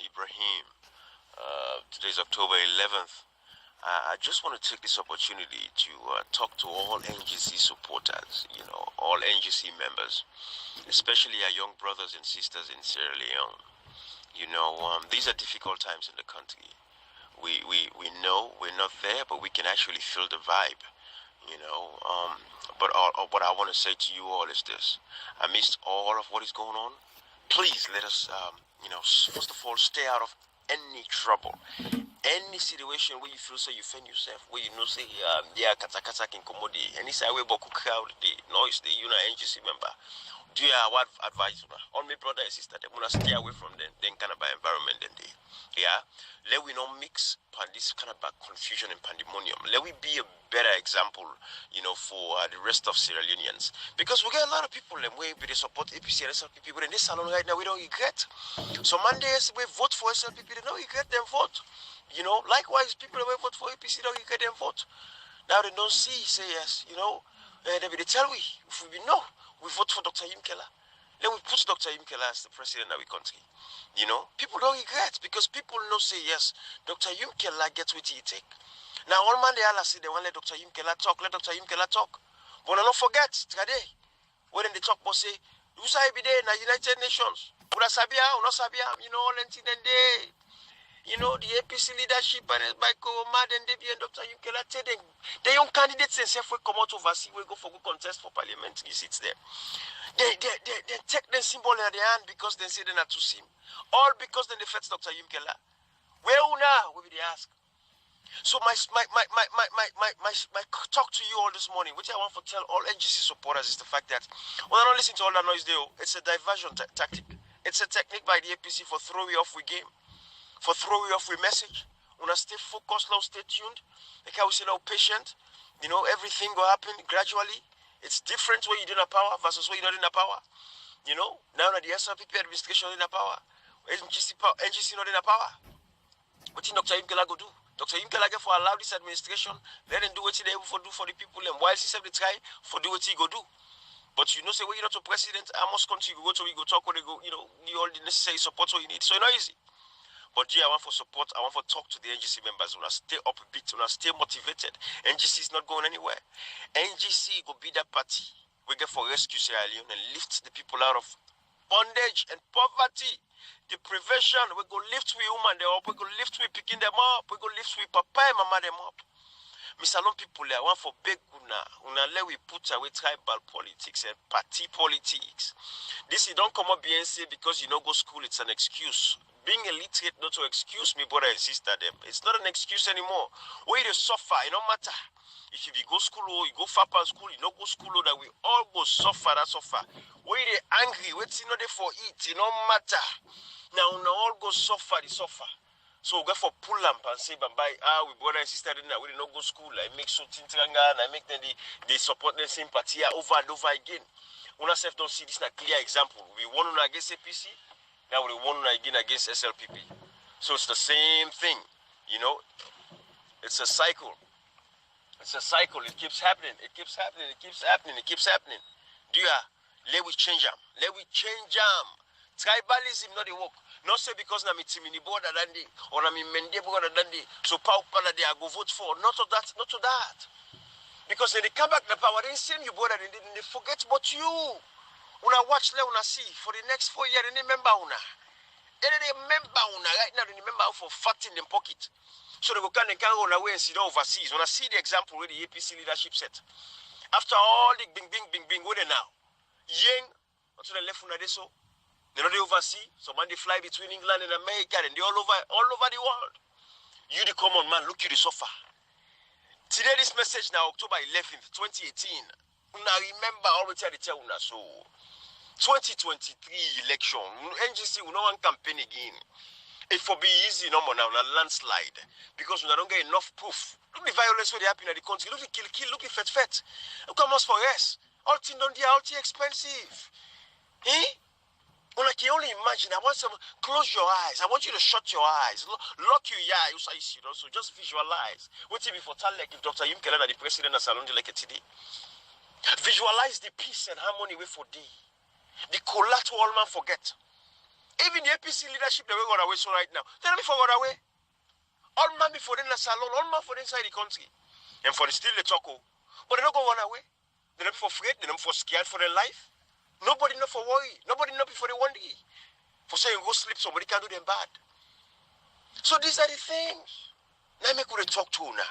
Ibrahim. Today's October 11th. I just want to take this opportunity to talk to all NGC supporters, all NGC members, especially our young brothers and sisters in Sierra Leone. These are difficult times in the country. We know we're not there, but we can actually feel the vibe, but what I want to say to you all is this. Amidst all of what is going on, please let us, first of all, stay out of any trouble, any situation where you feel so you find yourself, where you know say yeah kata can commodity, any side where boku crowd the noise the NGC member. Do you have what advice on my brother and sister? They wanna stay away from them kind of environment then they. Yeah, let we not mix this kind of confusion and pandemonium. Let we be a better example, for the rest of Sierra Leoneans. Because we get a lot of people and we support APC and SLPP, but in this salon right now we don't regret. So Mondays we vote for SLPP, they don't regret them vote. Likewise people that vote for APC don't regret them vote. Now they don't say yes, they tell we if we know we vote for Dr. Yimkela. Then we put Dr. Yimkela as the president of our country. People don't regret because people know say yes, Dr. Yimkela gets what he take. Now all man they all say they want let Dr. Yimkela talk, let Dr. Yimkela talk. But don't forget today when they talk about say you say be there in the United Nations. Una sabia, una sabia, all until then they the APC leadership and Michael Omar and Debbie and Dr. Yimkela tell them the young candidates themselves will come out overseas, will go for good contest for parliamentary seats there. They take the symbol in their hand because they say they're not to see him. All because then they fetch Dr. Yimkela. Where una will be the ask. So my talk to you all this morning, which I want to tell all NGC supporters is the fact that when I don't listen to all that noise there, it's a diversion tactic. It's a technique by the APC for throw you off with game, for throw you off with message. Una stay focused now, stay tuned. Like I will say now patient. Everything will happen gradually. It's different when you're in a power versus when you're not in a power. Now that the SLPP administration is in a power, NGC not in a power. What did Dr. Yimkela go do? Dr. Yimkela get for allow this administration, let them do what they able for do for the people, and while he said they try for do what he go do. But say when you're not a president, I must continue go to we go talk when they go, you all the necessary support what you need. So it's not easy. But I want for support, I want for talk to the NGC members. When I stay up a bit, when I stay motivated. NGC is not going anywhere. NGC will be that party we get for rescue Sierra Leone and lift the people out of bondage and poverty. The prevention, we go lift we woman them up, we go lift we picking them up, we go lift we papa and mama them up. Salon people I want for big una let we put away tribal politics and party politics. This you don't come up BNC because you don't go school, it's an excuse. Being illiterate not to excuse me, brother and sister them. It's not an excuse anymore. Where you suffer, it don't matter. If you go school or you go far past school, you don't go school or that we all go suffer, that suffer. Where they angry, what's there for it, it don't matter. Now we all go suffer, the suffer. So we go for pull lamp and say bye we brother and sister we did not go school. I make so tintranga and I make them they support the same party over and over again. Una self don't see this is a clear example. We won against APC. Now we won again against SLPP. So it's the same thing, It's a cycle. It's a cycle. It keeps happening. It keeps happening. It keeps happening. It keeps happening. Let we change them. Let we change them. Tribalism not the work. Not say because na mi timini board than the or na mi mende board than the so power they I go vote for. Not to that. Not to that. Because when they come back the power, they same you board and they forget about you. Una watch le una see for the next 4 years, they remember una. They remember una right now, they remember for fat in the pocket. So they go can go away and sit down overseas. When I see the example where the APC leadership set. After all the bing, where they now? Yang, to the left una they so. They know they overseas. Some man they fly between England and America and they all over the world. You the common man, look you the suffer. Today this message now, October 11th, 2018. Una remember all the time they tell una so. 2023 election, NGC will not campaign again. It will be easy no more now, a landslide. Because we don't get enough proof. Look the violence where they happen in the country. Look the kill, look the fet. Look how much for us. All things don't all too expensive. Una can only imagine. I want some close your eyes. I want you to shut your eyes. Lock your eyes. So just visualize. What if before tell like if Dr. Yimkela the president of Salon like today? Visualize the peace and harmony way for thee. The collateral man forget. Even the APC leadership, they will go away so right now. They don't be forward away. All man before in the salon, all man for inside the country. And for the still the talk. But they don't go run away. They're not for afraid, they're not for scared for their life. Nobody not for worry. Nobody not before they one day. For saying go sleep, somebody can do them bad. So these are the things. Now make we talk to una.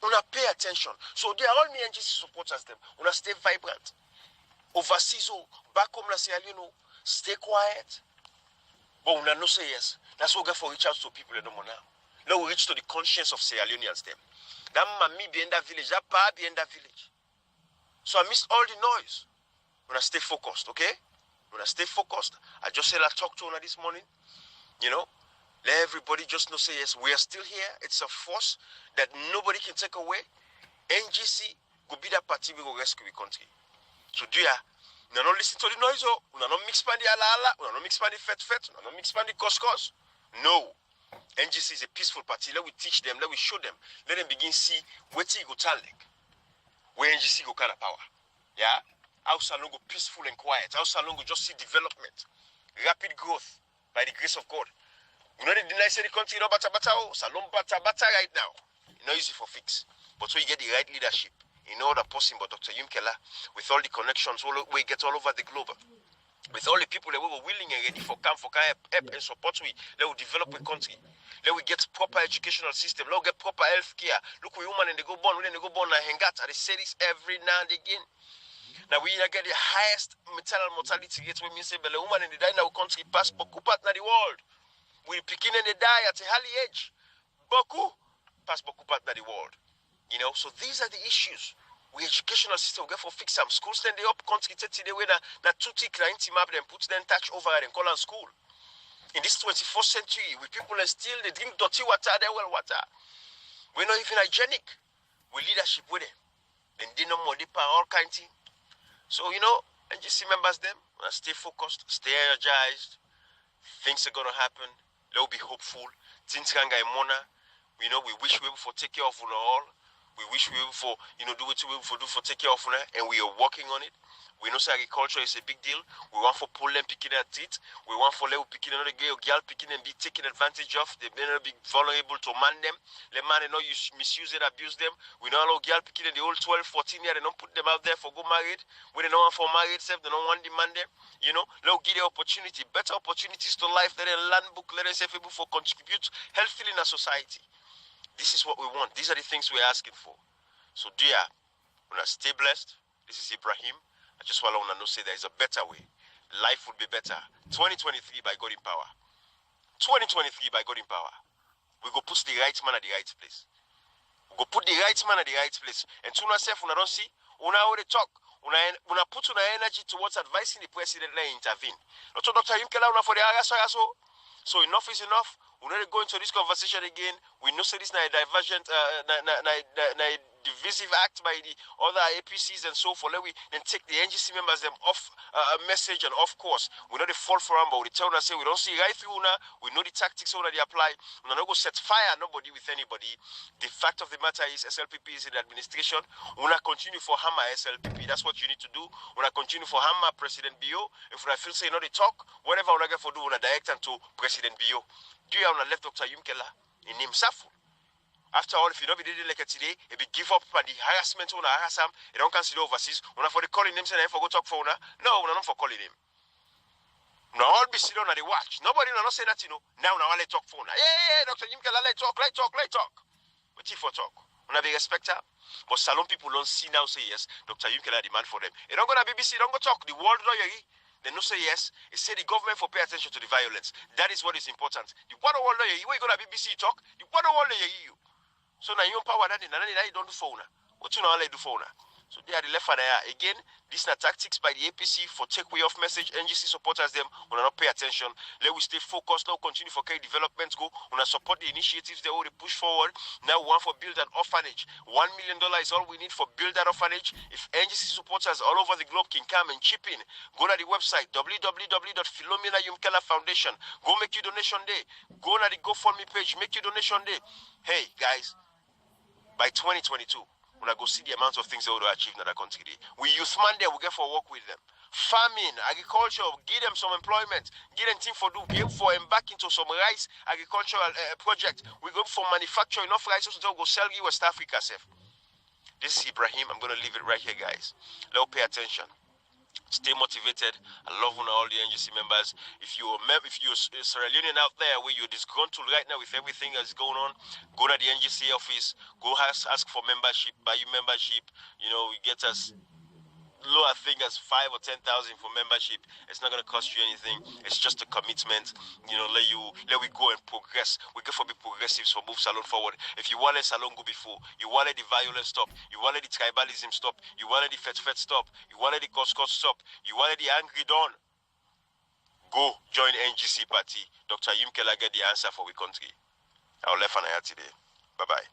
Una pay attention. So they are all me NGC supporters them. Una stay vibrant. Overseas, back home, Sierra Leone, stay quiet. But we no say yes. That's what we get for reach out to people no more now. Now we reach to the conscience of Sierra Leoneans them. That mommy be in that village, that pa be in that village. So I missed all the noise. When I stay focused, okay? When I stay focused, I just said I talked to her this morning. You know, let everybody just know say yes, we are still here. It's a force that nobody can take away. NGC go be that party we go rescue the country. So do ya? We not listen to the noise, we not mix pan the ala, we not mix pan the fet, we not mix pan the cos. No. NGC is a peaceful party. Let we teach them, let we show them. Let them begin see where go talent. Where NGC go kind of power. Yeah? How Salon go peaceful and quiet. How Salon go just see development. Rapid growth by the grace of God. You know the deny say the country no bata Salon bata right now. It's not easy for fix. But so you get the right leadership. You know that person, but Dr. Yumkela, with all the connections we get all over the globe, with all the people that we were willing and ready for help and support we, let we develop a country. Let we get proper educational system. Let we get proper health care. Look, we women and they go born, when they go born and hang out. I say this every now and again. Now we get the highest maternal mortality rate when we say, but the woman in the die in our country pass Boku part in the world. We picking and they die at a early age. Boku pass Boku part in the world. You know, so these are the issues. We educational system we get for fix some schools. Then they up country today where that 2T client map them put them touch over and call on school. In this 21st century, we people are still they drink dirty water, they well water. We're not even hygienic. We leadership with them. Then they know more deeper all kinds of things. So you know, NGC members them stay focused, stay energized. Things are gonna happen. They'll be hopeful. Things can get mona. You know, we wish we would take care of all. We wish we would do what we would for take care of una, and we are working on it. We know agriculture is a big deal. We want for pull them picking at it. We want for them picking another girl picking and be taken advantage of. They may not be vulnerable to man them. The man they know you misuse and abuse them. We know all girl picking in the old 12, 14 years. They don't put them out there for go married. When they don't want for married self, they don't want demand them. You know, they'll give the opportunity, better opportunities to life. Let them land book, let them say able for contribute healthily in a society. This is what we want. These are the things we're asking for. So dear, when I stay blessed, this is Ibrahim. I just want to know say there is a better way. Life will be better. 2023 by God in power. 2023 by God in power. We go put the right man at the right place. We go put the right man at the right place. And to myself, when I don't see, when I already talk, when I put on energy towards advising the president to intervene. Not to Dr. Yumkela for the so enough is enough. We're not going into this conversation again. We know this is a divergent, divisive act by the other APCs and so forth. Let we then take the NGC members them off a message and off course. We know they fall for them, but we tell them say we don't see right through now. We know the tactics how they apply. We're not going to set fire nobody with anybody. The fact of the matter is SLPP is in administration. We're not continue for hammer SLPP. That's what you need to do. We're not continue for hammer President Bio. If I feel say you know they talk, whatever we're going to do, we're not direct and to President Bio. Do you have left Dr. Yumkela in himself? After all, if you don't be doing like today, if you give up on the harassment on harass him, you don't consider overseas. When I for the calling him, say I for go talk for una. No, we're not for calling him. Now all be sitting on the watch. Nobody not say that, you know. Now let talk for una. Yeah, Dr. Yumkela, let talk. But if for talk, una be respect her. But Salon people don't see now say yes. Dr. Yumkela demand for them. You don't go to BBC, don't go talk. The world don't hear. They no say yes. They say the government for pay attention to the violence. That is what is important. The water wall you go to BBC talk. The water wall you. So now you power that you don't do for una. What you know how they do for una. So they are the left and there. Again, these are tactics by the APC for take way off message. NGC supporters them. We not pay attention. Let we stay focused. Now continue for carry developments go. We not support the initiatives they already push forward. Now we want for build an orphanage. $1 million is all we need for build that orphanage. If NGC supporters all over the globe can come and chip in, go to the website www.Philomena Yumkela Foundation. Go make your donation day. Go to the GoFundMe page. Make your donation day. Hey guys, by 2022. When I go see the amount of things they want to achieve in that country. We youth man there, we get for work with them. farming, agriculture, give them some employment, give them thing for do, give for embark into some rice agricultural project. We go for manufacture enough rice to go sell you West Africa, safe. This is Ibrahim. I'm going to leave it right here, guys. Let's pay attention. Stay motivated. I love all the NGC members. If you're Sierra Leonean out there where you're disgruntled right now with everything that's going on, go to the NGC office, go ask for membership, buy your membership. You know, we get us low, I think, as 5,000 or 10,000 for membership. It's not going to cost you anything. It's just a commitment. You know, let we go and progress. We go for be progressives for move Salone forward. If you want a Salone go before, you want the violence stop, you want the tribalism stop, you want the fet stop, you want the cost stop, you want the angry done, go join NGC party. Dr. Yim Keller get the answer for we country. I'll left on today. Bye-bye.